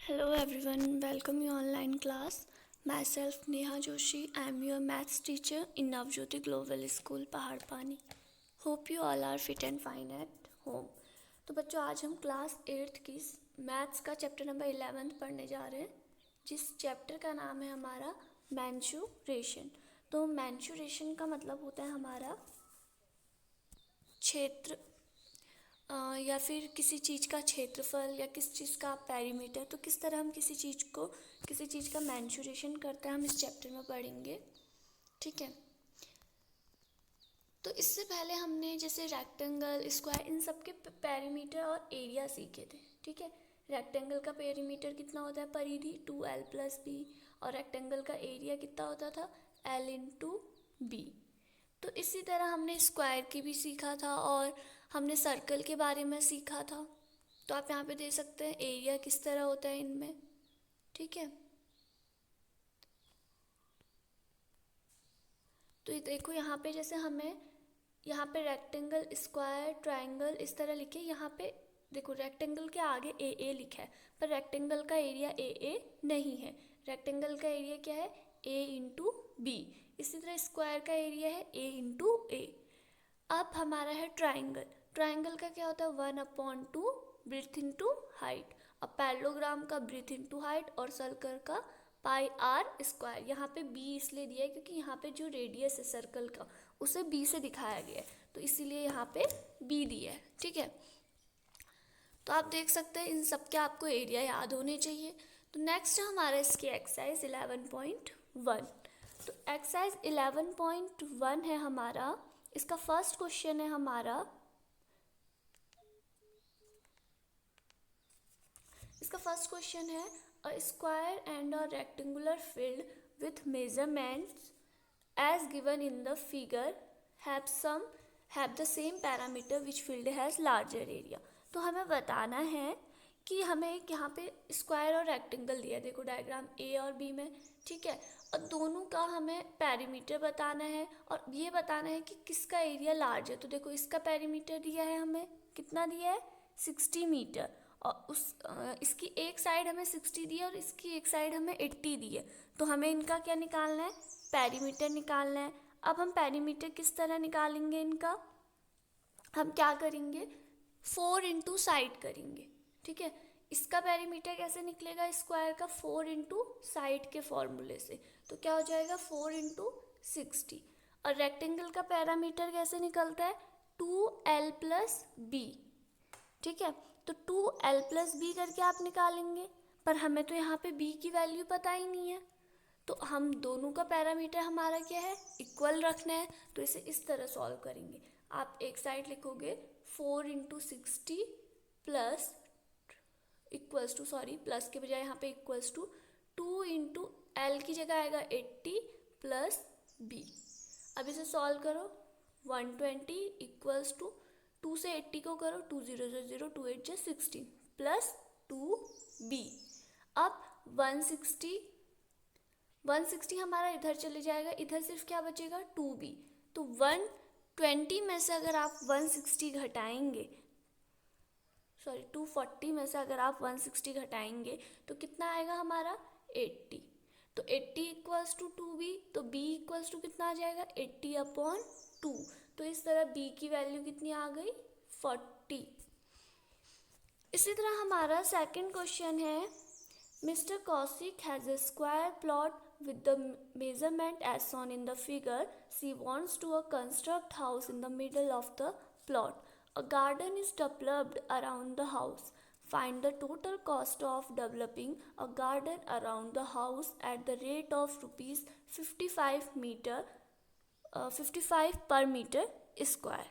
Hello everyone, welcome you online class. Myself Neha Joshi, I am your maths teacher in Navjyoti Global School Pahadpani. Hope you all are fit and fine at home. तो बच्चों आज हम class 8th की maths का chapter number 11 पढ़ने जा रहे हैं, जिस चैप्टर का नाम है हमारा मेंसुरेशन। तो मेंसुरेशन का मतलब होता है हमारा क्षेत्र या फिर किसी चीज़ का क्षेत्रफल या किस चीज़ का पेरीमीटर। तो किस तरह हम किसी चीज़ का मेंसुरेशन करते हैं हम इस चैप्टर में पढ़ेंगे, ठीक है। तो इससे पहले हमने जैसे रेक्टेंगल, स्क्वायर, इन सब के पेरीमीटर और एरिया सीखे थे, ठीक है। रेक्टेंगल का पेरीमीटर कितना होता है परिधि 2l+b, और रेक्टेंगल का एरिया कितना होता था l/b। तो इसी तरह हमने स्क्वायर की भी सीखा था और हमने सर्कल के बारे में सीखा था। तो आप यहाँ पे देख सकते हैं एरिया किस तरह होता है इनमें, ठीक है। तो ये देखो यहाँ पे जैसे हमें यहाँ पे रेक्टेंगल, स्क्वायर, ट्रायंगल इस तरह लिखे। यहाँ पे देखो रेक्टेंगल के आगे ए लिखा है, पर रेक्टेंगल का एरिया ए नहीं है। रेक्टेंगल का एरिया क्या है a/b। इसी तरह स्क्वायर का एरिया है a/a। अब हमारा है ट्रायंगल। ट्रायंगल का क्या होता है 1/2 ब्रेथ इनटू हाइट। अब पैरेललोग्राम का ब्रेथ इनटू हाइट और सर्कल का πr²। यहाँ पे b इसलिए दिया है क्योंकि यहाँ पे जो रेडियस है सर्कल का उसे b से दिखाया गया है, तो इसीलिए यहाँ पे b दिया है, ठीक है। तो आप देख सकते हैं इन सब के आपको एरिया याद होने चाहिए। तो नेक्स्ट हमारा इसकी एक्सरसाइज 11.1। तो एक्सरसाइज 11.1 है हमारा, इसका फर्स्ट क्वेश्चन है हमारा, इसका फर्स्ट क्वेश्चन है a square and a rectangular field with measurements as given in the figure have the same parameter which field has larger area। तो हमें बताना है कि हमें एक यहाँ पे स्क्वायर और रेक्टेंगल दिया है, देखो डायग्राम ए और बी में, ठीक है। और दोनों का हमें पेरीमीटर बताना है और ये बताना है कि किसका एरिया लार्ज है। तो देखो इसका पेरीमीटर दिया है, हमें कितना दिया है 60 मीटर, और इसकी एक साइड हमें 60 दी है और इसकी एक साइड हमें 80 दी है। तो हमें इनका क्या निकालना है पेरीमीटर निकालना है। अब हम पेरीमीटर किस तरह निकालेंगे इनका, हम क्या करेंगे 4 इंटू साइड करेंगे, ठीक है। इसका पेरीमीटर कैसे निकलेगा स्क्वायर का 4 इंटू साइड के फॉर्मूले से, तो क्या हो जाएगा 4 इंटू 60। और रेक्टेंगल का पैरामीटर कैसे निकलता है 2l+b, ठीक है। तो 2l+b करके आप निकालेंगे, पर हमें तो यहाँ पे b की वैल्यू पता ही नहीं है, तो हम दोनों का पैरामीटर हमारा क्या है इक्वल रखना है। तो इसे इस तरह सॉल्व करेंगे। आप एक साइड लिखोगे 4 into 60 plus equals to, sorry plus के बजाय यहाँ पे इक्वल्स टू 2 इंटू एल की जगह आएगा 80 प्लस बी। अब इसे सॉल्व करो 120 इक्वल्स टू 2 से 80 को करो 2 0 0 0 2 8 16 प्लस 2b। अब 160 हमारा इधर चले जाएगा, इधर सिर्फ क्या बचेगा 2b। तो 120 में से अगर आप 160 घटाएंगे, सॉरी 240 में से अगर आप 160 घटाएंगे तो कितना आएगा हमारा 80। तो 80 इक्वल्स टू 2b, तो b इक्वल्स टू कितना आ जाएगा 80/2। तो इस तरह b की वैल्यू कितनी आ गई 40। इसी तरह हमारा सेकंड क्वेश्चन है Mr. Kaushik has a square plot with the measurement as shown in the figure. She wants to construct house in the middle of the plot. A garden is developed around the house. Find the total cost of developing a garden around the house at the rate of rupees 55 per meter square।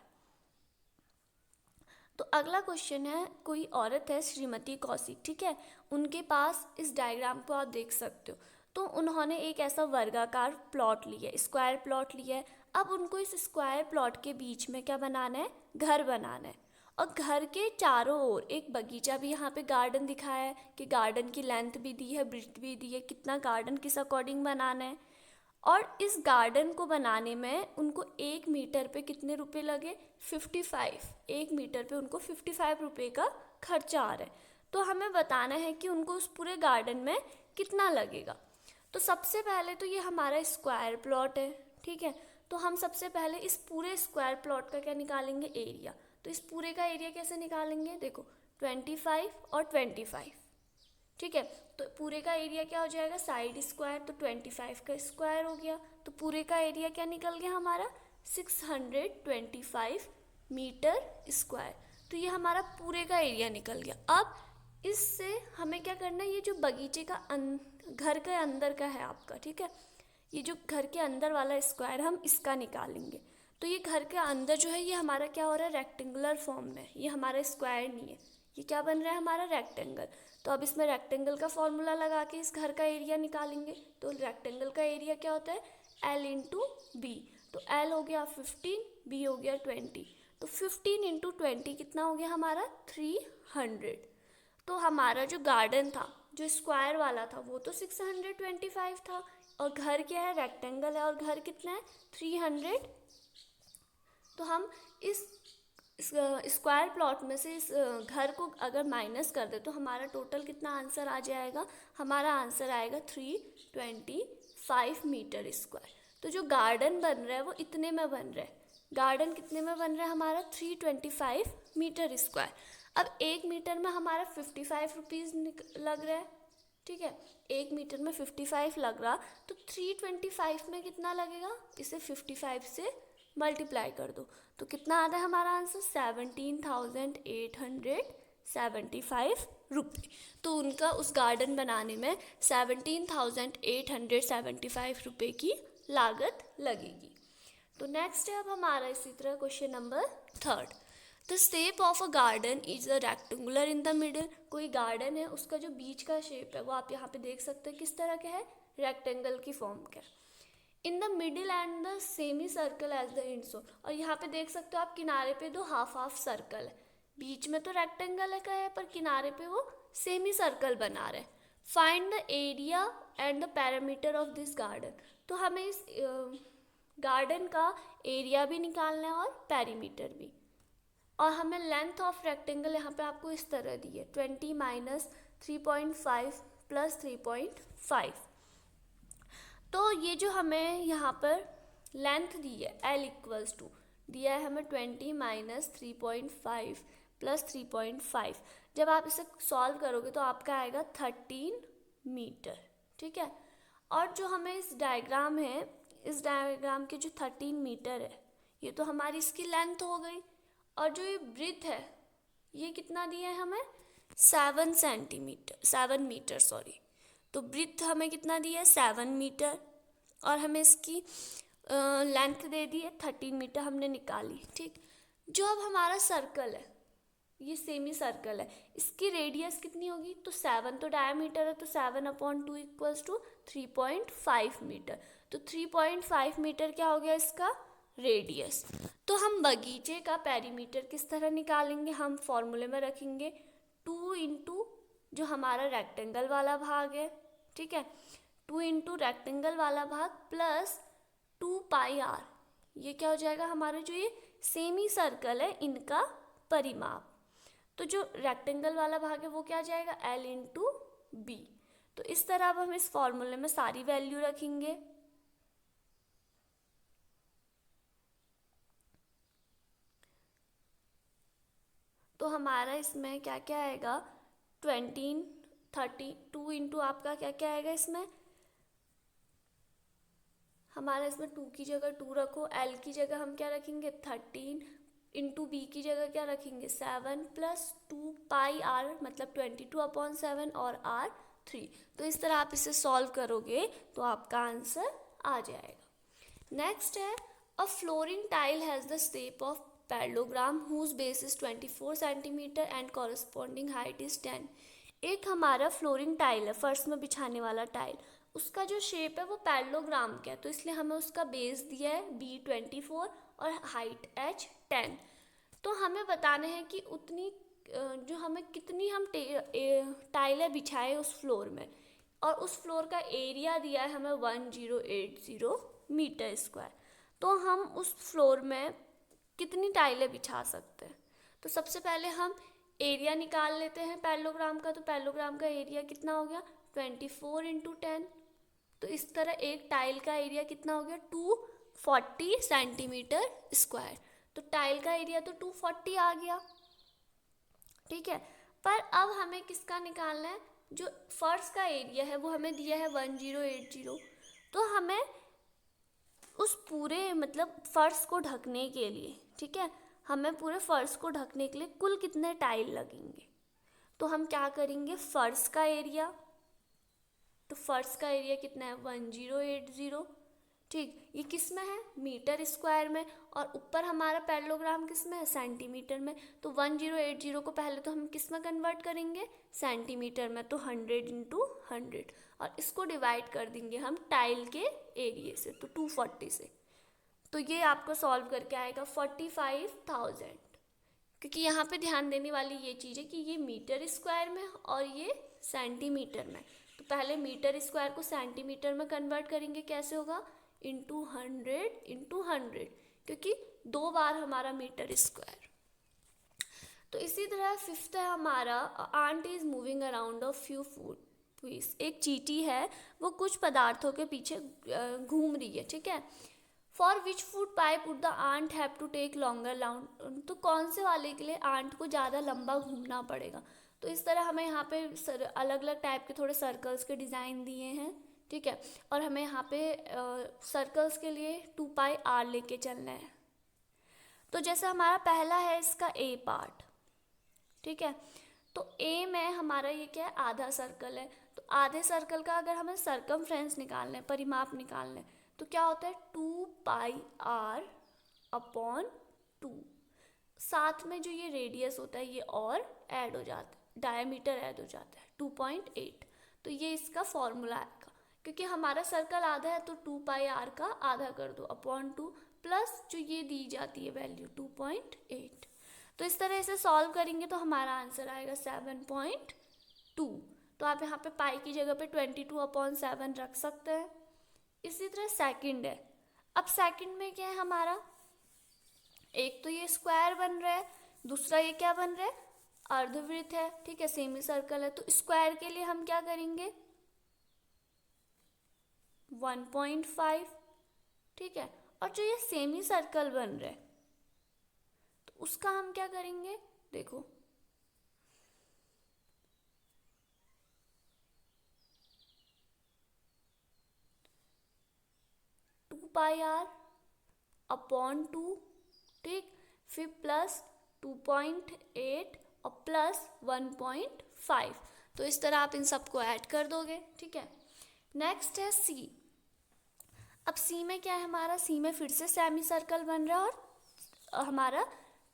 तो अगला question है, कोई औरत है श्रीमती कौशिक, ठीक है। उनके पास इस डायग्राम को आप देख सकते हो, तो उन्होंने एक ऐसा वर्गाकार प्लॉट लिया है, स्क्वायर प्लॉट लिया है। अब उनको इस स्क्वायर प्लॉट के बीच में क्या बनाना है घर बनाना है, और घर के चारों ओर एक बगीचा भी, यहाँ पे गार्डन दिखाया है कि गार्डन की लेंथ भी दी है ब्रेड्थ भी दी है, कितना गार्डन किस अकॉर्डिंग बनाना है। और इस गार्डन को बनाने में उनको 1 मीटर पे कितने रुपए लगे 55। 1 मीटर पे उनको 55 रुपये का खर्चा आ रहा है। तो हमें बताना है कि उनको उस पूरे गार्डन में कितना लगेगा। तो सबसे पहले तो ये हमारा स्क्वायर प्लॉट है, ठीक है। तो हम सबसे पहले इस पूरे स्क्वायर प्लॉट का क्या निकालेंगे, एरिया। तो इस पूरे का एरिया कैसे निकालेंगे, देखो 25 और 25, ठीक है। तो पूरे का एरिया क्या हो जाएगा, साइड स्क्वायर, तो 25 का स्क्वायर हो गया। तो पूरे का एरिया क्या निकल गया हमारा, 625 मीटर स्क्वायर। तो ये हमारा पूरे का एरिया निकल गया। अब इससे हमें क्या करना है, ये जो बगीचे का घर के अंदर का है आपका, ठीक है, ये जो घर के अंदर वाला स्क्वायर हम इसका निकालेंगे। तो ये घर के अंदर जो है ये हमारा क्या हो रहा है, रेक्टेंगुलर फॉर्म में, ये हमारा स्क्वायर नहीं है, ये क्या बन रहा है हमारा, रेक्टेंगल। तो अब इसमें रेक्टेंगल का फॉर्मूला लगा के इस घर का एरिया निकालेंगे। तो रेक्टेंगल का एरिया क्या होता है, L इंटू बी। तो L हो गया 15, B हो गया 20। तो 15 इंटू 20 कितना हो गया हमारा, 300। तो हमारा जो गार्डन था, जो स्क्वायर वाला था, वो तो 625 था, और घर क्या है, रेक्टेंगल है, और घर कितना है, 300। तो हम इस स्क्वायर प्लॉट में से इस घर को अगर माइनस कर दे तो हमारा टोटल कितना आंसर आ जाएगा, हमारा आंसर आएगा 325 मीटर स्क्वायर। तो जो गार्डन बन रहा है वो इतने में बन रहा है, गार्डन कितने में बन रहा है हमारा, 325 मीटर स्क्वायर। अब 1 मीटर में हमारा 55 रुपीज़ लग रहा है, ठीक है, 1 मीटर में 55 लग रहा, तो 325 में कितना लगेगा, इसे 55 से मल्टीप्लाई कर दो तो कितना आता है हमारा आंसर, 17,875 रुपये। तो उनका उस गार्डन बनाने में 17,875 रुपये की लागत लगेगी। तो नेक्स्ट है अब हमारा इसी तरह question number 3। The shape of a garden is a rectangular in the middle. कोई गार्डन है, उसका जो बीच का शेप है वो आप यहाँ पे देख सकते हैं किस तरह का है, रेक्टेंगल की फॉर्म का। In the middle and the semi circle as the end. और यहाँ पे देख सकते हो आप किनारे पे दो हाफ हाफ सर्कल है, बीच में तो रेक्टेंगल का है पर किनारे पे वो सेमी सर्कल बना रहे। Find the area and the parameter of this garden. तो हमें इस गार्डन का एरिया भी निकालना है और पैरीमीटर भी। और हमें लेंथ ऑफ रेक्टेंगल यहाँ पे आपको इस तरह दी है, 20 माइनस 3.5 प्लस 3.5। तो ये जो हमें यहाँ पर लेंथ दी है L इक्वल्स टू दिया है हमें 20 माइनस 3.5 प्लस 3.5। जब आप इसे सॉल्व करोगे तो आपका आएगा 13 मीटर, ठीक है। और जो हमें इस डायग्राम है, इस डायग्राम के जो 13 मीटर है ये तो हमारी इसकी लेंथ हो गई। और जो ये ब्रीथ है ये कितना दिया है हमें, 7 मीटर सॉरी। तो ब्रीथ हमें कितना दिया है, 7 मीटर, और हमें इसकी लेंथ दे दी है 13 मीटर, हमने निकाली, ठीक। जो अब हमारा सर्कल है, ये सेमी सर्कल है, इसकी रेडियस कितनी होगी, तो 7 तो डायमीटर है, तो 7/2 इक्वल्स टू 3.5 मीटर। तो 3.5 मीटर क्या हो गया इसका रेडियस। तो हम बगीचे का पेरीमीटर किस तरह निकालेंगे, हम फॉर्मूले में रखेंगे 2 इंटू जो हमारा रेक्टेंगल वाला भाग है, ठीक है, 2 इंटू रेक्टेंगल वाला भाग प्लस 2πr। ये क्या हो जाएगा हमारे जो ये सेमी सर्कल है इनका परिमाप। तो जो रेक्टेंगल वाला भाग है वो क्या आ जाएगा, L इंटू बी। तो इस तरह अब हम इस फॉर्मूले में सारी वैल्यू रखेंगे। तो हमारा इसमें क्या क्या आएगा, 32 इंटू आपका क्या क्या आएगा इसमें, हमारा इसमें 2 की जगह 2 रखो, L की जगह हम क्या रखेंगे 13 इंटू बी की जगह क्या रखेंगे 7 प्लस 2πr मतलब 22/7 और r 3। तो इस तरह आप इसे सॉल्व करोगे तो आपका आंसर आ जाएगा। नेक्स्ट है a flooring tile has the shape of parallelogram whose base is 24 centimetre and corresponding height is 10। एक हमारा फ्लोरिंग टाइल है, फर्श में बिछाने वाला टाइल, उसका जो शेप है वो पैरेललोग्राम का है, तो इसलिए हमें उसका बेस दिया है B24 और हाइट H10। तो हमें बताना है कि उतनी जो हमें कितनी हम टाइलें बिछाए उस फ्लोर में, और उस फ्लोर का एरिया दिया है हमें 1080 मीटर स्क्वायर। तो हम उस फ्लोर में कितनी टाइलें बिछा सकते हैं। तो सबसे पहले हम एरिया निकाल लेते हैं पैरेललोग्राम का। तो पैरेललोग्राम का एरिया कितना हो गया 24 इंटू 10। तो इस तरह एक टाइल का एरिया कितना हो गया 240 सेंटीमीटर स्क्वायर। तो टाइल का एरिया तो 240 आ गया, ठीक है। पर अब हमें किसका निकालना है, जो फर्श का एरिया है वो हमें दिया है 1080। तो हमें उस पूरे मतलब फर्श को ढकने के लिए, ठीक है, हमें पूरे फर्श को ढकने के लिए कुल कितने टाइल लगेंगे। तो हम क्या करेंगे, फर्श का एरिया, तो फर्श का एरिया कितना है 1080, ठीक। ये किस में है, मीटर स्क्वायर में, और ऊपर हमारा पैरेललोग्राम किस में है, सेंटीमीटर में। तो 1080 को पहले तो हम किस में कन्वर्ट करेंगे, सेंटीमीटर में। तो 100 इंटू 100, और इसको डिवाइड कर देंगे हम टाइल के एरिया से, तो 240 से। तो ये आपको सॉल्व करके आएगा 45,000। क्योंकि यहाँ पे ध्यान देने वाली ये चीज़ है कि ये मीटर स्क्वायर में और ये सेंटीमीटर में। तो पहले मीटर स्क्वायर को सेंटीमीटर में कन्वर्ट करेंगे, कैसे होगा, इंटू 100, क्योंकि 2 बार हमारा मीटर स्क्वायर। तो इसी तरह फिफ्थ है हमारा, ant is moving around a few food piece. एक चींटी है, वो कुछ पदार्थों के पीछे घूम रही है, ठीक है। For which food pipe would the ant have to take longer round. तो कौन से वाले के लिए आंट को ज़्यादा लंबा घूमना पड़ेगा। तो इस तरह हमें यहाँ पे अलग अलग टाइप के थोड़े सर्कल्स के डिज़ाइन दिए हैं, ठीक है। और हमें यहाँ पे सर्कल्स के लिए 2πr लेके चलना है। तो जैसे हमारा पहला है इसका ए पार्ट, ठीक है। तो ए में हमारा ये क्या है, आधा सर्कल है। तो आधे सर्कल का अगर हमें सरकमफ्रेंस निकालना है, परिमाप निकालना है, तो क्या होता है 2πr अपॉन 2। साथ में जो ये रेडियस होता है ये और ऐड हो जाता है, डायमीटर ऐड हो जाता है 2.8। तो ये इसका फॉर्मूला आएगा। क्योंकि हमारा सर्कल आधा है तो 2πr का आधा कर दो अपॉन 2, प्लस जो ये दी जाती है वैल्यू 2.8। तो इस तरह से सॉल्व करेंगे तो हमारा आंसर आएगा 7.2। तो आप यहाँ पे पाई की जगह पे 22/7 रख सकते हैं। इसी तरह सेकंड है। अब सेकंड में क्या है हमारा, एक तो ये स्क्वायर बन रहा है, दूसरा ये क्या बन रहा है, अर्धवृत्त है, ठीक है, सेमी सर्कल है। तो स्क्वायर के लिए हम क्या करेंगे 1.5, ठीक है। और जो ये सेमी सर्कल बन रहा है तो उसका हम क्या करेंगे, देखो 2πr अपॉन 2, ठीक। फिर प्लस 2.8 और प्लस 1.5। तो इस तरह आप इन सबको ऐड कर दोगे, ठीक है। नेक्स्ट है सी। अब सी में क्या है हमारा, सी में फिर से सेमी सर्कल बन रहा है और हमारा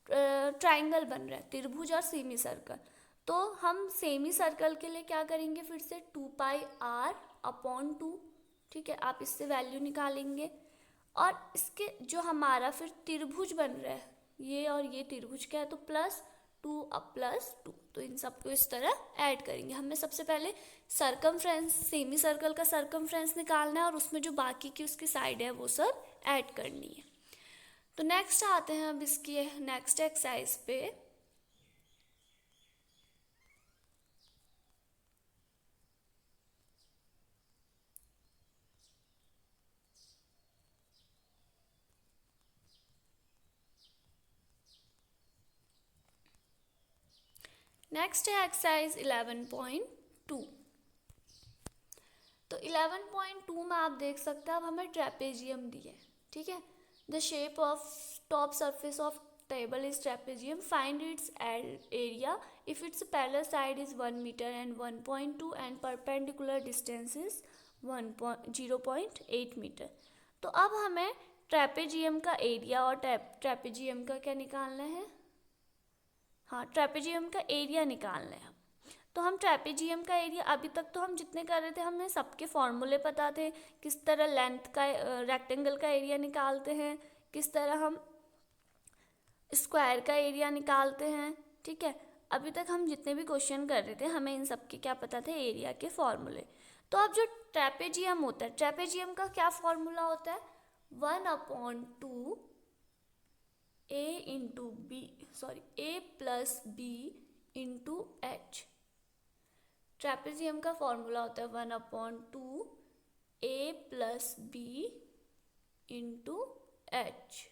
ट्राइंगल बन रहा है, त्रिभुज और सेमी सर्कल। तो हम सेमी सर्कल के लिए क्या करेंगे, फिर से 2πr अपॉन 2, ठीक है। आप इससे वैल्यू निकालेंगे। और इसके जो हमारा फिर त्रिभुज बन रहा है, ये और ये त्रिभुज क्या है, तो प्लस 2 अब प्लस 2। तो इन सबको इस तरह ऐड करेंगे। हमें सबसे पहले सरकमफ्रेंस, सेमी सर्कल का सरकमफ्रेंस निकालना है और उसमें जो बाकी की उसकी साइड है वो सब ऐड करनी है। तो नेक्स्ट आते हैं अब इसकी नेक्स्ट एक्सरसाइज पे। नेक्स्ट है एक्सरसाइज 11.2। तो 11.2 में आप देख सकते हैं, अब हमें ट्रेपेजियम दिए, ठीक है। The shape of top surface of table is trapezium, find its area if its parallel side is 1 metre and 1.2 एंड परपेंडिकुलर डिस्टेंस इज 0.8 मीटर। तो अब हमें ट्रेपेजियम का एरिया और ट्रेपेजियम का क्या निकालना है, हाँ, ट्रेपेजियम का एरिया निकालना है। तो हम ट्रेपेजियम का एरिया, अभी तक तो हम जितने कर रहे थे हमें सबके फॉर्मूले पता थे, किस तरह लेंथ का रेक्टेंगल का एरिया निकालते हैं, किस तरह हम स्क्वायर का एरिया निकालते हैं, ठीक है। अभी तक हम जितने भी क्वेश्चन कर रहे थे हमें इन सब के क्या पता थे, एरिया के फॉर्मूले। तो अब जो ट्रेपेजियम होता है, ट्रेपेजियम का क्या फॉर्मूला होता है, 1/2 a + b into H. Trapezium का फॉर्मूला होता है 1/2 ए प्लस बी इंटू एच।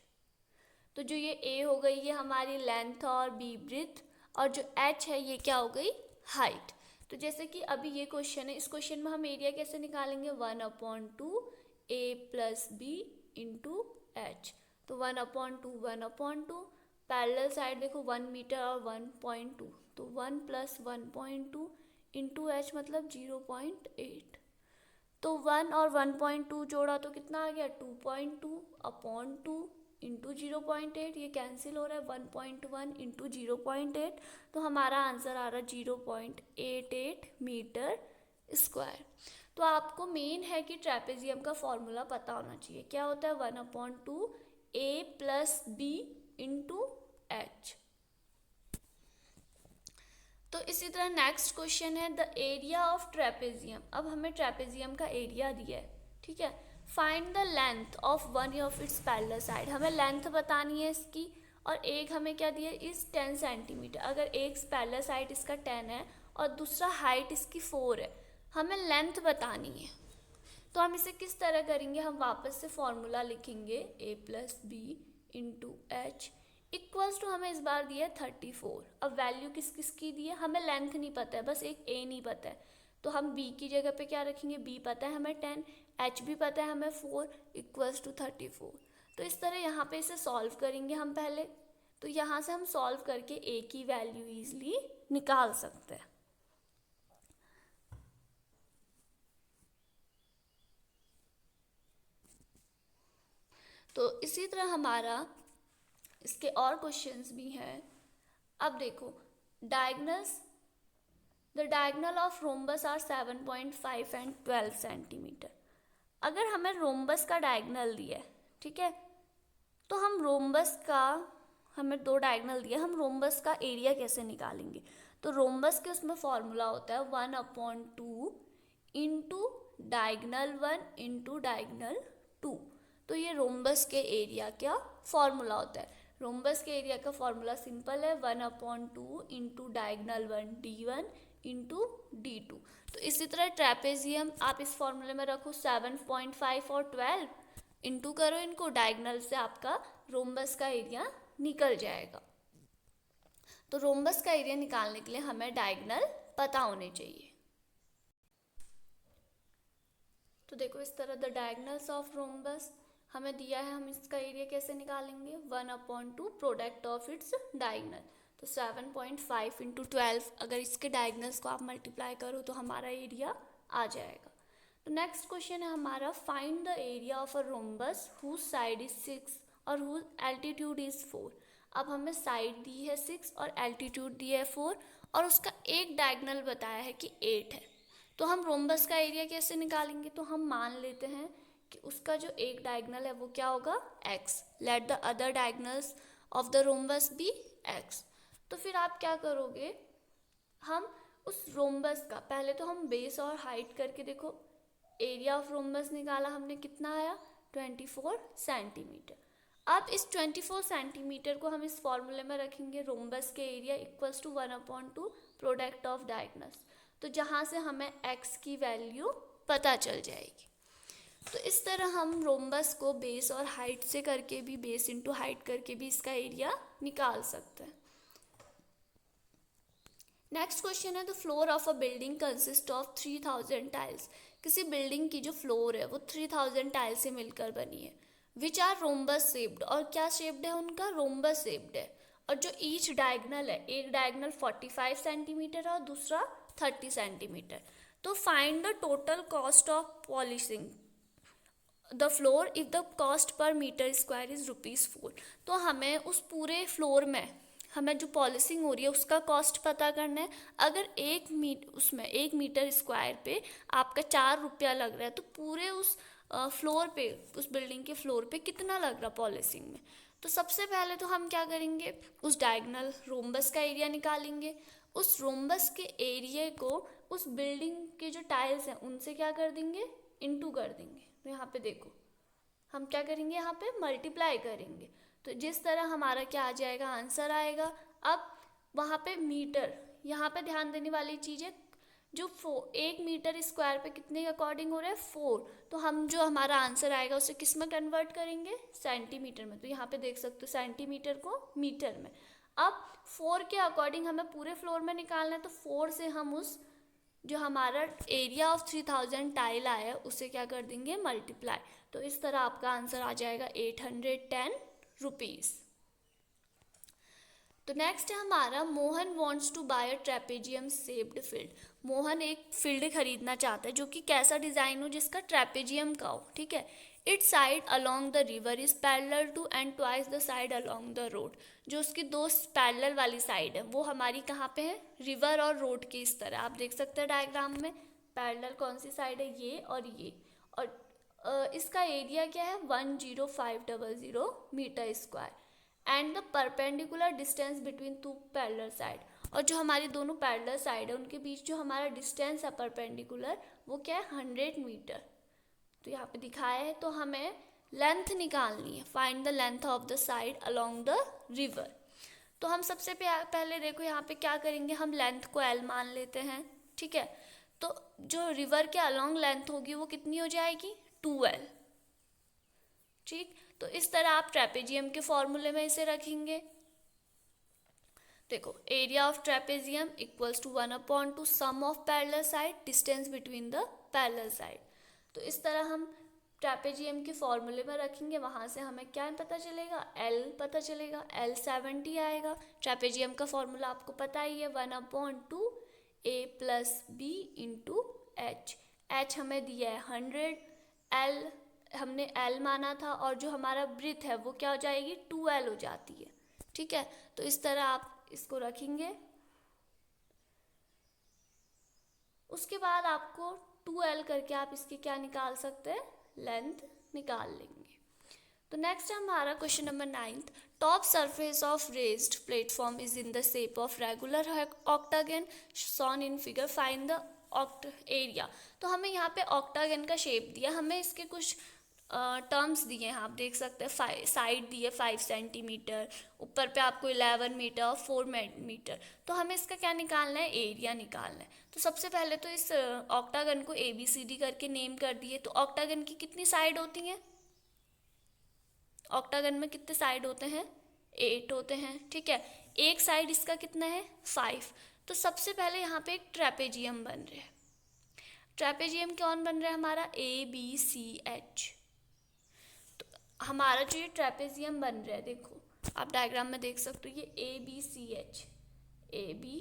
तो जो ये ए हो गई ये हमारी लेंथ और बी ब्रेथ, और जो एच है ये क्या हो गई, हाइट। तो जैसे कि अभी ये क्वेश्चन है, इस क्वेश्चन में हम एरिया कैसे निकालेंगे, 1/2 ए प्लस बी इंटू एच। तो 1/2 पैरेलल साइड देखो 1 मीटर और 1.2, तो 1 प्लस 1.2 इंटू एच मतलब 0.8। तो 1 और 1.2 जोड़ा तो कितना आ गया, 2.2/2 इंटू 0.8, ये कैंसिल हो रहा है, 1.1 इंटू 0.8, तो हमारा आंसर आ रहा है 0.88 मीटर स्क्वायर। तो आपको मेन है कि ट्रेपेजियम का फॉर्मूला पता होना चाहिए, क्या होता है 1/2 ए प्लस बी इंटू एच। तो इसी तरह नेक्स्ट क्वेश्चन है द एरिया ऑफ ट्रेपेजियम। अब हमें ट्रेपेजियम का एरिया दिया है, ठीक है। Find the length of one of its parallel side, हमें लेंथ बतानी है इसकी, और एक हमें क्या दिया है इस 10 सेंटीमीटर। अगर एक पैरेलल साइड इसका 10 है और दूसरा हाइट इसकी 4 है, हमें लेंथ बतानी है। तो हम इसे किस तरह करेंगे, हम वापस से फॉर्मूला लिखेंगे A plus B into H equals to, हमें इस बार दिया है 34। अब वैल्यू किस किस की दी है, हमें लेंथ नहीं पता है, बस एक ए नहीं पता है, तो हम बी की जगह पे क्या रखेंगे, बी पता है हमें 10, एच भी पता है हमें 4, इक्वल्स टू 34। तो इस तरह यहाँ पे इसे सॉल्व करेंगे हम पहले। तो यहाँ से हम सॉल्व करके ए की वैल्यू ईजिली निकाल सकते हैं। तो इसी तरह हमारा इसके और क्वेश्चंस भी हैं। अब देखो diagonals, the diagonal of rhombus are 7.5 and 12 centimetre. अगर हमें रोम्बस का डायगनल दिया है, ठीक है, तो हम रोम्बस का, हमें 2 डायगनल दिया, हम रोम्बस का एरिया कैसे निकालेंगे। तो रोम्बस के उसमें फॉर्मूला होता है 1/2 इंटू डायगनल 1 इंटू डायगनल 2। तो ये रोम्बस के एरिया का फॉर्मूला होता है। रोम्बस के एरिया का फॉर्मूला सिंपल है 1/2 into diagonal 1 d1 into d2। तो इसी तरह ट्रेपेजियम आप इस फॉर्मूले में रखो 7.5 और 12 इंटू करो इनको, डायगनल से आपका रोम्बस का एरिया निकल जाएगा। तो रोम्बस का एरिया निकालने के लिए हमें डायगनल पता होने चाहिए। तो देखो इस तरह द डायगनल्स ऑफ रोम्बस हमें दिया है, हम इसका एरिया कैसे निकालेंगे, 1/2 प्रोडक्ट ऑफ इट्स डायगनल। तो 7.5 इंटू 12, अगर इसके डायगनल्स को आप मल्टीप्लाई करो तो हमारा एरिया आ जाएगा। तो नेक्स्ट क्वेश्चन है हमारा find the area of a rhombus whose side is 6 और हुज एल्टीट्यूड इज 4। अब हमें साइड दी है 6 और एल्टीट्यूड दी है 4, और उसका एक डायगनल बताया है कि 8 है। तो हम रोम्बस का एरिया कैसे निकालेंगे, तो हम मान लेते हैं कि उसका जो एक डायगनल है वो क्या होगा, x। Let the other diagonals of the rhombus be x। तो फिर आप क्या करोगे, हम उस रोम्बस का पहले तो हम बेस और हाइट करके देखो, एरिया ऑफ रोम्बस निकाला हमने, कितना आया 24 सेंटीमीटर। अब इस 24 सेंटीमीटर को हम इस फॉर्मूले में रखेंगे, रोम्बस के area equals to 1/2 product of diagonals. तो जहाँ से हमें x की वैल्यू पता चल जाएगी। तो इस तरह हम रोम्बस को बेस और हाइट से करके भी, बेस इंटू हाइट करके भी इसका एरिया निकाल सकते हैं। नेक्स्ट क्वेश्चन है the floor of a building consist of 3000 tiles. किसी बिल्डिंग की जो फ्लोर है वो 3000 टाइल से मिलकर बनी है, विच आर रोम्बस शेप्ड, और क्या शेप्ड है उनका, रोम्बस शेप्ड है। और जो ईच डायगनल है, एक डायगनल 45 सेंटीमीटर और दूसरा 30 सेंटीमीटर। तो find the total cost of polishing the floor if the cost per metre square is ₹4। तो हमें उस पूरे फ्लोर में हमें जो पॉलिशिंग हो रही है उसका कॉस्ट पता करना है। अगर उसमें 1 मीटर स्क्वायर पे आपका ₹4 लग रहा है, तो पूरे उस फ्लोर पे, उस बिल्डिंग के फ्लोर पे कितना लग रहा पॉलिशिंग में। तो सबसे पहले तो हम क्या करेंगे, उस डायगनल रोम्बस का एरिया निकालेंगे। उस रोम्बस के एरिया को उस बिल्डिंग के जो टाइल्स हैं उनसे क्या कर देंगे, इंटू कर देंगे। तो यहाँ पे देखो हम क्या करेंगे, यहाँ पे मल्टीप्लाई करेंगे। तो जिस तरह हमारा क्या आ जाएगा, आंसर आएगा। अब वहाँ पे मीटर, यहाँ पे ध्यान देने वाली चीज़ है, जो 1 मीटर स्क्वायर पे कितने के अकॉर्डिंग हो रहा है 4, तो हम जो हमारा आंसर आएगा उसे किस में कन्वर्ट करेंगे, सेंटीमीटर में। तो यहाँ पे देख सकते हो सेंटीमीटर को मीटर में। अब 4 के अकॉर्डिंग हमें पूरे फ्लोर में निकालना है, तो 4 से हम उस जो हमारा एरिया ऑफ 3000 टाइल आया है उसे क्या कर देंगे, मल्टीप्लाई। तो इस तरह आपका आंसर आ जाएगा 810 रुपीज़। तो नेक्स्ट है हमारा, Mohan wants to buy a trapezium shaped field. Mohan एक फील्ड खरीदना चाहता है जो कि कैसा डिज़ाइन हो, जिसका ट्रेपेजियम का हो, ठीक है। Its side along the river is parallel to and twice the side along the road. जो उसकी दो पैरेलल वाली साइड है वो हमारी कहाँ पे है, रिवर और रोड के इस तरह। आप देख सकते हैं डायग्राम में पैरेलल कौन सी साइड है, ये और ये। और इसका एरिया क्या है 10500 metre square and the perpendicular distance between two parallel side. और जो हमारी दोनों पैरेलल साइड है उनके बीच जो हमारा डिस्टेंस है परपेंडिकुलर वो क्या है 100 मीटर। तो यहाँ पे दिखाया है, तो हमें लेंथ निकालनी है, find the length of the side along the river. तो हम सबसे पहले देखो यहाँ पे क्या करेंगे, हम लेंथ को L मान लेते हैं, ठीक है। तो जो रिवर के अलोंग लेंथ होगी वो कितनी हो जाएगी 2L, ठीक। तो इस तरह आप ट्रेपेजियम के फॉर्मूले में इसे रखेंगे। देखो area of trapezium equals to 1/2 sum of parallel side distance between the parallel side. तो इस तरह हम ट्रेपेजियम के फॉर्मूले में रखेंगे, वहाँ से हमें क्या पता चलेगा, L पता चलेगा, L 70 आएगा। ट्रेपेजियम का फॉर्मूला आपको पता ही है 1/2 A + B × H। H हमें दिया है 100, L हमने L माना था, और जो हमारा ब्रीथ है वो क्या हो जाएगी 2L हो जाती है, ठीक है। तो इस तरह आप इसको रखेंगे। उसके बाद आपको 2L करके आप इसकी क्या निकाल सकते हैं, लेंथ निकाल लेंगे। तो नेक्स्ट है हमारा question number 9th। Top surface of raised platform is in the shape of regular octagon shown in figure, find the area. तो हमें यहाँ पे ऑक्टागन का शेप दिया, हमें इसके कुछ टर्म्स दिए हैं, आप देख सकते हैं। साइड दी है 5 सेंटीमीटर, ऊपर पे आपको 11 मीटर और 4 मीटर। तो हमें इसका क्या निकालना है, एरिया निकालना है। तो सबसे पहले तो इस ऑक्टागन को ABCD करके नेम कर दिए। तो ऑक्टागन की कितनी साइड होती हैं, ऑक्टागन में कितने साइड होते हैं 8 होते हैं, ठीक है। एक साइड इसका कितना है 5। तो सबसे पहले यहाँ पे एक ट्रेपेजियम बन रहा है। ट्रेपेजियम कौन बन रहा है हमारा, ABCH। हमारा जो ये ट्रेपेजियम बन रहा है, देखो आप डायग्राम में देख सकते हो, ये ABCH AB,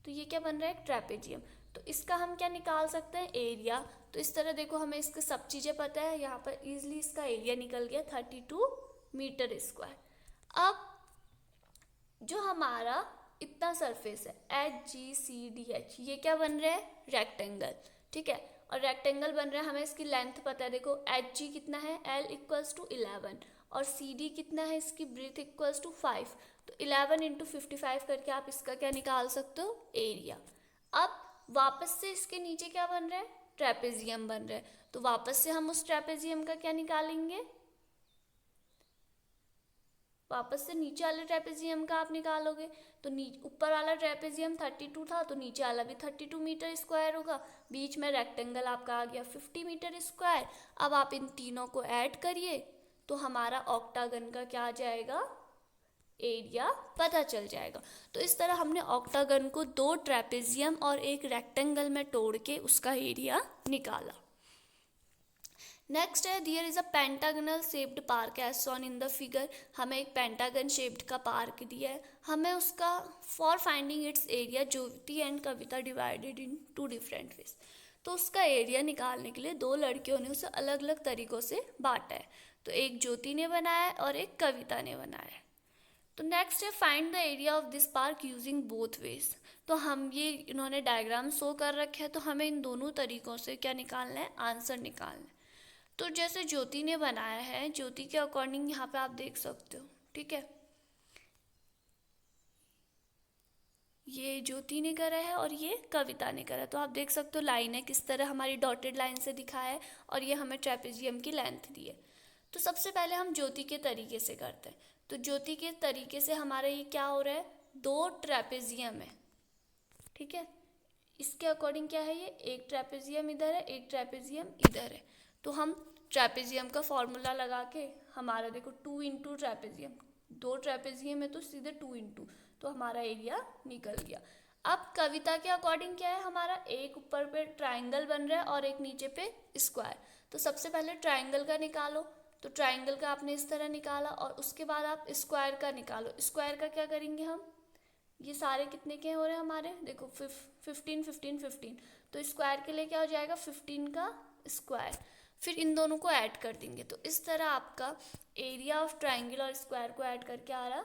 तो ये क्या बन रहा है ट्रेपेजियम। तो इसका हम क्या निकाल सकते हैं, एरिया। तो इस तरह देखो हमें इसकी सब चीज़ें पता है, यहाँ पर इजीली इसका एरिया निकल गया 32 मीटर स्क्वायर। अब जो हमारा इतना सरफेस है HGCDH, ये क्या बन रहा है, रेक्टेंगल, ठीक है। और रेक्टेंगल बन रहा है, हमें इसकी लेंथ पता है। देखो HG कितना है, L = 11, और CD कितना है, इसकी ब्रीथ = 5। तो 11 × 55 करके आप इसका क्या निकाल सकते हो, एरिया। अब वापस से इसके नीचे क्या बन रहा है, ट्रेपेजियम बन रहा है। तो वापस से हम उस ट्रेपेजियम का क्या निकालेंगे, वापस से नीचे वाले ट्रेपेजियम का आप निकालोगे। तो ऊपर वाला ट्रेपेजियम 32 था, तो नीचे वाला भी 32 मीटर स्क्वायर होगा। बीच में रेक्टेंगल आपका आ गया 50 मीटर स्क्वायर। अब आप इन तीनों को ऐड करिए तो हमारा ऑक्टागन का क्या आ जाएगा, एरिया पता चल जाएगा। तो इस तरह हमने ऑक्टागन को 2 ट्रेपेजियम और एक रेक्टेंगल में तोड़ के उसका एरिया निकाला। नेक्स्ट है, there is a pentagonal shaped park as shown in the figure. हमें एक पेंटागन शेप्ड का पार्क दिया है, हमें उसका for finding it's area Jyoti and Kavita divided in 2 different ways. तो उसका एरिया निकालने के लिए 2 लड़कियों ने उसे अलग अलग तरीक़ों से बांटा है। तो एक ज्योति ने बनाया है और एक कविता ने बनाया है। तो नेक्स्ट है, find the area of this park using both ways. तो हम ये इन्होंने डायग्राम शो कर रखे हैं, तो हमें इन दोनों तरीक़ों से क्या निकालना है, आंसर निकालना है। तो जैसे ज्योति ने बनाया है, ज्योति के अकॉर्डिंग यहाँ पे आप देख सकते हो, ठीक है। ये ज्योति ने करा है और ये कविता ने करा है। तो आप देख सकते हो लाइन है किस तरह हमारी डॉटेड लाइन से दिखाया है, और ये हमें ट्रेपेजियम की लेंथ दी है। तो सबसे पहले हम ज्योति के तरीके से करते हैं। तो ज्योति के तरीके से हमारा ये क्या हो रहा है, दो ट्रेपेजियम है, ठीक है। इसके अकॉर्डिंग क्या है, ये एक ट्रेपेजियम इधर है, एक ट्रेपेजियम इधर है। तो हम ट्रेपेजियम का फॉर्मूला लगा के, हमारा देखो 2 इंटू ट्रेपेजियम, दो ट्रेपेजियम है तो सीधे 2 इंटू, तो हमारा एरिया निकल गया। अब कविता के अकॉर्डिंग क्या है, हमारा एक ऊपर पे ट्राइंगल बन रहा है और एक नीचे पे स्क्वायर। तो सबसे पहले ट्राइंगल का निकालो, तो ट्राइंगल का आपने इस तरह निकाला, और उसके बाद आप स्क्वायर का निकालो। स्क्वायर का क्या करेंगे हम, ये सारे कितने के हो रहे हैं हमारे, देखो 15 15 15, तो स्क्वायर के लिए क्या हो जाएगा 15 का स्क्वायर, फिर इन दोनों को ऐड कर देंगे। तो इस तरह आपका एरिया ऑफ ट्राइंगल और स्क्वायर को ऐड करके आ रहा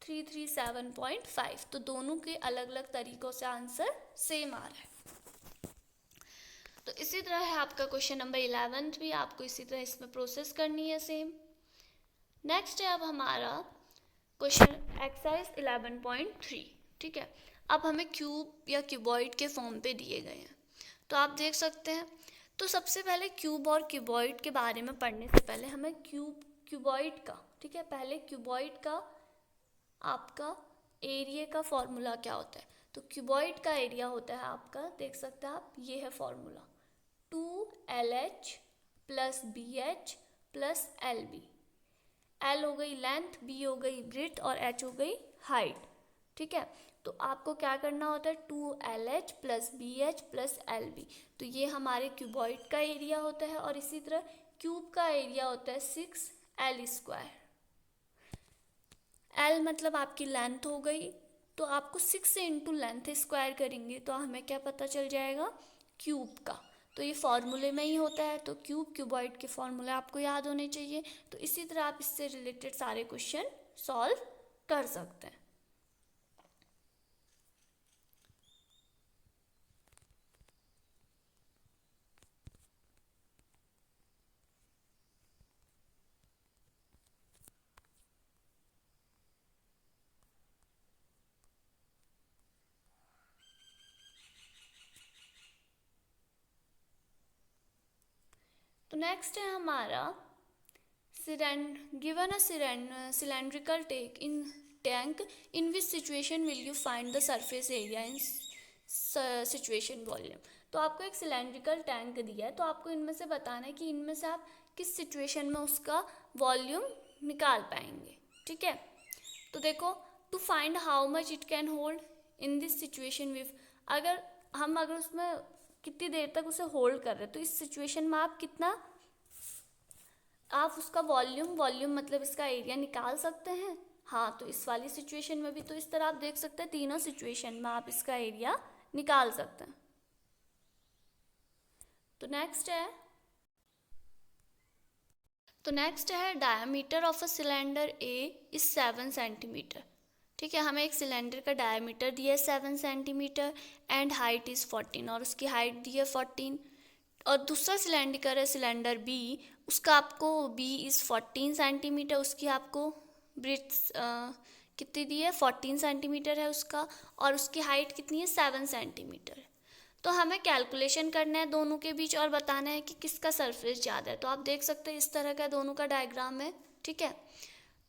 337.5। तो दोनों के अलग अलग तरीकों से आंसर सेम आ रहा है। तो इसी तरह है आपका क्वेश्चन नंबर 11 भी, आपको इसी तरह इसमें प्रोसेस करनी है सेम। नेक्स्ट है अब हमारा क्वेश्चन एक्सरसाइज 11.3, ठीक है। अब हमें क्यूब या क्यूबॉइड के फॉर्म पे दिए गए हैं, तो आप देख सकते हैं। तो सबसे पहले क्यूब और क्यूबॉइड के बारे में पढ़ने से पहले हमें क्यूबॉइड का, ठीक है, पहले क्यूबॉइड का आपका एरिया का फॉर्मूला क्या होता है। तो क्यूबॉइड का एरिया होता है आपका, देख सकते हैं आप, ये है formula 2LH plus BH plus LB। L हो गई लेंथ, B हो गई ब्रेड्थ और H हो गई हाइट, ठीक है। तो आपको क्या करना होता है, 2LH plus BH plus LB। तो ये हमारे क्यूबॉइड का एरिया होता है। और इसी तरह क्यूब का एरिया होता है 6L स्क्वायर। L मतलब आपकी लेंथ हो गई, तो आपको 6 से इंटू लेंथ स्क्वायर करेंगे तो हमें क्या पता चल जाएगा, क्यूब का। तो ये फॉर्मूले में ही होता है, तो क्यूब क्यूबॉइड के फॉर्मूले आपको याद होने चाहिए। तो इसी तरह आप इससे रिलेटेड सारे क्वेश्चन सॉल्व कर सकते हैं। तो नेक्स्ट है हमारा given a cylindrical tank in which situation will you find the surface area in situation volume। तो आपको एक सिलेंड्रिकल टैंक दिया है, तो आपको इनमें से बताना है कि इनमें से आप किस सिचुएशन में उसका वॉल्यूम निकाल पाएंगे, ठीक है। तो देखो, to find how much it can hold in this situation with, अगर उसमें कितनी देर तक उसे होल्ड कर रहे हैं, तो इस सिचुएशन में आप कितना, आप उसका वॉल्यूम मतलब इसका एरिया निकाल सकते हैं। हाँ, तो इस वाली सिचुएशन में भी, तो इस तरह आप देख सकते हैं तीनों सिचुएशन में आप इसका एरिया निकाल सकते हैं। तो नेक्स्ट है diameter of a cylinder A is 7 centimetre, ठीक है। हमें एक सिलेंडर का डायमीटर दिया है 7 सेंटीमीटर एंड हाइट इज़ 14, और उसकी हाइट दी है 14। और दूसरा सिलेंडर है सिलेंडर बी, उसका आपको बी इज़ 14 सेंटीमीटर, उसकी आपको ब्रेड्थ कितनी दी है 14 सेंटीमीटर है उसका, और उसकी हाइट कितनी है 7 सेंटीमीटर। तो हमें कैलकुलेशन करना है दोनों के बीच और बताना है कि किसका सरफेस ज़्यादा है। तो आप देख सकते हैं इस तरह का दोनों का डायग्राम है, ठीक है।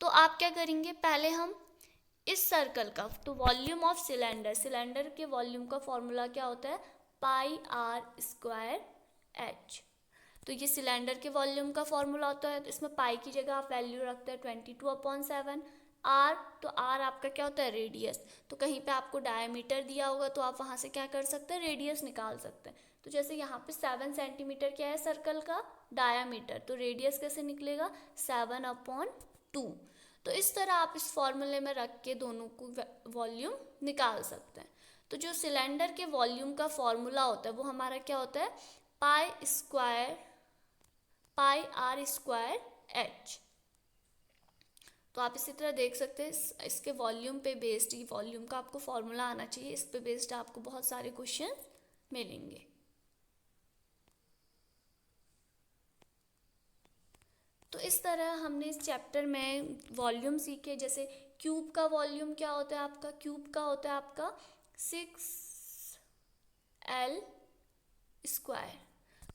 तो आप क्या करेंगे, पहले हम इस सर्कल का, तो वॉल्यूम ऑफ सिलेंडर के वॉल्यूम का फॉर्मूला क्या होता है, पाई आर स्क्वायर एच। तो ये सिलेंडर के वॉल्यूम का फॉर्मूला होता है, तो इसमें पाई की जगह आप वैल्यू रखते हैं 22/7। आर, तो आर आपका क्या होता है, रेडियस। तो कहीं पे आपको डायमीटर दिया होगा तो आप वहाँ से क्या कर सकते हैं, रेडियस निकाल सकते हैं। तो जैसे यहाँ पे 7 सेंटीमीटर क्या है सर्कल का डायमीटर, तो रेडियस कैसे निकलेगा 7/2। तो इस तरह आप इस फॉर्मूले में रख के दोनों को वॉल्यूम निकाल सकते हैं। तो जो सिलेंडर के वॉल्यूम का फॉर्मूला होता है वो हमारा क्या होता है, पाई आर स्क्वायर एच। तो आप इसी तरह देख सकते हैं इसके वॉल्यूम पे बेस्ड, ये वॉल्यूम का आपको फॉर्मूला आना चाहिए, इस पे बेस्ड आपको बहुत सारे क्वेश्चन मिलेंगे। तो इस तरह हमने इस चैप्टर में वॉल्यूम सीखे। जैसे क्यूब का वॉल्यूम क्या होता है आपका, क्यूब का होता है आपका 6L स्क्वायर।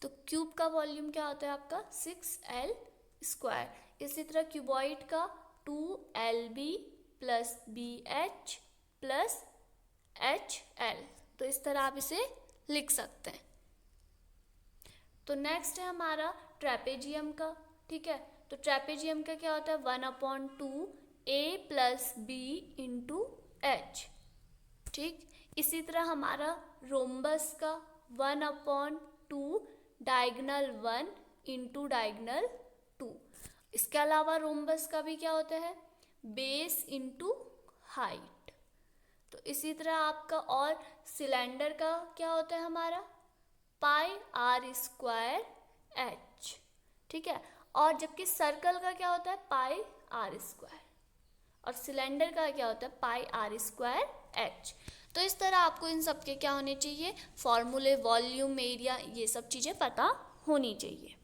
तो क्यूब का वॉल्यूम क्या होता है आपका 6L स्क्वायर। इसी तरह क्यूबॉइड का 2LB plus BH plus HL। तो इस तरह आप इसे लिख सकते हैं। तो नेक्स्ट है हमारा ट्रेपेजियम का, ठीक है। तो ट्रेपेजियम का क्या होता है, 1/2 A plus B into H, ठीक। इसी तरह हमारा रोम्बस का 1/2 डायगनल 1 इंटू डायगनल 2। इसके अलावा रोम्बस का भी क्या होता है, बेस इंटू हाइट। तो इसी तरह आपका और सिलेंडर का क्या होता है हमारा, πr² H, ठीक है। और जबकि सर्कल का क्या होता है, πr², और सिलेंडर का क्या होता है, πr² H। तो इस तरह आपको इन सब के क्या होने चाहिए, फॉर्मूले, वॉल्यूम, एरिया, ये सब चीज़ें पता होनी चाहिए।